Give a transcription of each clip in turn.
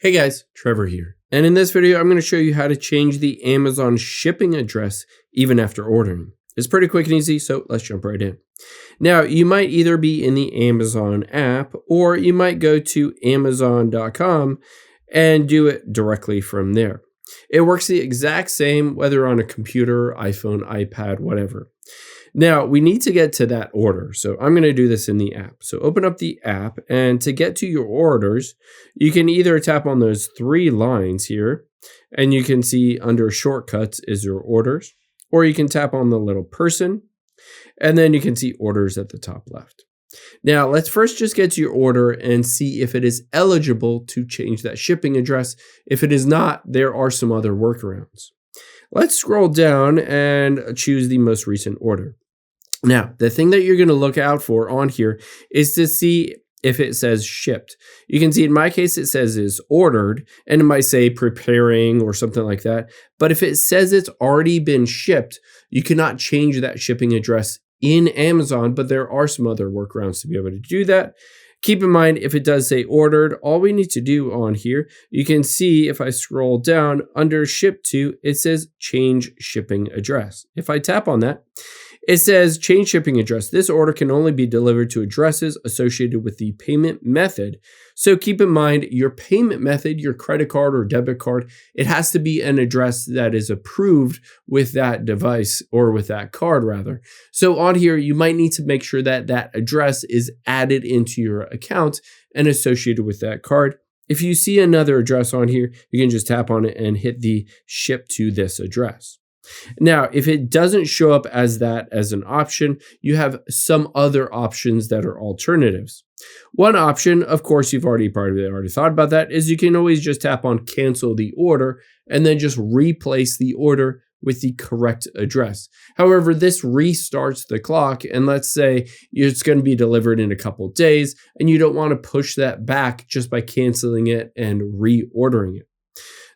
Hey guys, Trevor here. And in this video, I'm going to show you how to change the Amazon shipping address even after ordering. It's pretty quick and easy, so let's jump right in. Now, you might either be in the Amazon app or you might go to Amazon.com and do it directly from there. It works the exact same whether on a computer, iPhone, iPad, whatever. Now, we need to get to that order. So I'm going to do this in the app. So open up the app, and to get to your orders, you can either tap on those three lines here, and you can see under shortcuts is your orders, or you can tap on the little person, and then you can see orders at the top left. Now, let's first just get to your order and see if it is eligible to change that shipping address. If it is not, there are some other workarounds. Let's scroll down and choose the most recent order. Now, the thing that you're going to look out for on here is to see if it says shipped. You can see in my case, it says is ordered, and it might say preparing or something like that. But if it says it's already been shipped, you cannot change that shipping address in Amazon, but there are some other workarounds to be able to do that. Keep in mind, if it does say ordered, all we need to do on here, you can see if I scroll down under ship to, it says change shipping address. If I tap on that, it says change shipping address. This order can only be delivered to addresses associated with the payment method. So keep in mind your payment method, your credit card or debit card, it has to be an address that is approved with that device or with that card rather. So on here, you might need to make sure that that address is added into your account and associated with that card. If you see another address on here, you can just tap on it and hit the ship to this address. Now, if it doesn't show up as that as an option, you have some other options that are alternatives. One option, of course, you've probably already thought about that, is you can always just tap on cancel the order and then just replace the order with the correct address. However, this restarts the clock, and let's say it's going to be delivered in a couple days and you don't want to push that back just by canceling it and reordering it.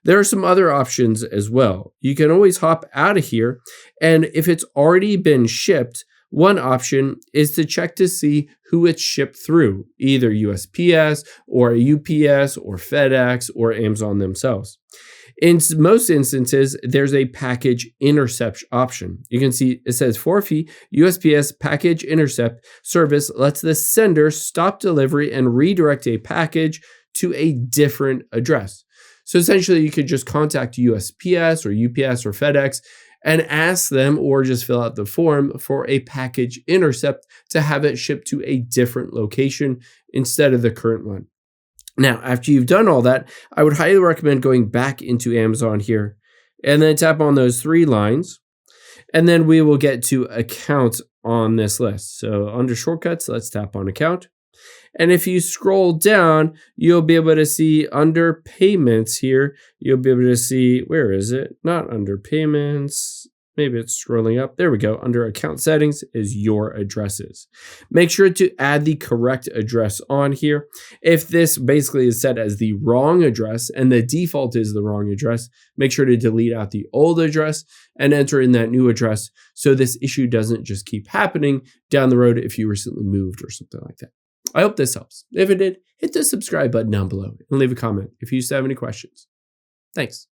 There are some other options as well. You can always hop out of here, and if it's already been shipped, one option is to check to see who it's shipped through, either USPS or UPS or FedEx or Amazon themselves. In most instances, there's a package intercept option. You can see it says for a fee, USPS package intercept service lets the sender stop delivery and redirect a package to a different address. So essentially, you could just contact USPS or UPS or FedEx and ask them, or just fill out the form for a package intercept to have it shipped to a different location instead of the current one. Now, after you've done all that, I would highly recommend going back into Amazon here and then tap on those three lines. And then we will get to account on this list. So under shortcuts, let's tap on account. And if you scroll down, you'll be able to see under payments here, you'll be able to see, where is it? Not under payments. Maybe it's scrolling up. There we go. Under account settings is your addresses. Make sure to add the correct address on here. If this basically is set as the wrong address and the default is the wrong address, make sure to delete out the old address and enter in that new address so this issue doesn't just keep happening down the road if you recently moved or something like that. I hope this helps. If it did, hit the subscribe button down below and leave a comment if you still have any questions. Thanks.